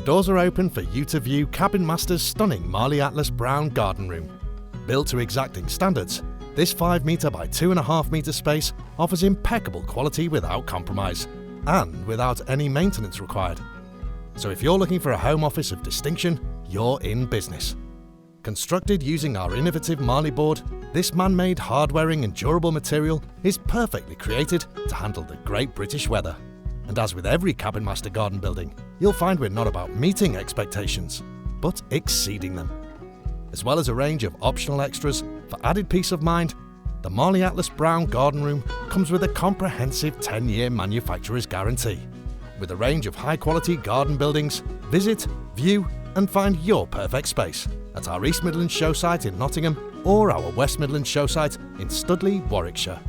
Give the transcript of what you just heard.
The doors are open for you to view Cabin Master's stunning Marley Atlas Brown garden room. Built to exacting standards, this 5 metre by 2.5 metre space offers impeccable quality without compromise, and without any maintenance required. So if you're looking for a home office of distinction, you're in business. Constructed using our innovative Marley board, this man-made hard-wearing and durable material is perfectly created to handle the great British weather. And as with every Cabin Master garden building, you'll find we're not about meeting expectations, but exceeding them. As well as a range of optional extras for added peace of mind, the Marley Atlas Brown garden room comes with a comprehensive 10-year manufacturer's guarantee. With a range of high-quality garden buildings, visit, view and find your perfect space at our East Midlands show site in Nottingham or our West Midlands show site in Studley, Warwickshire.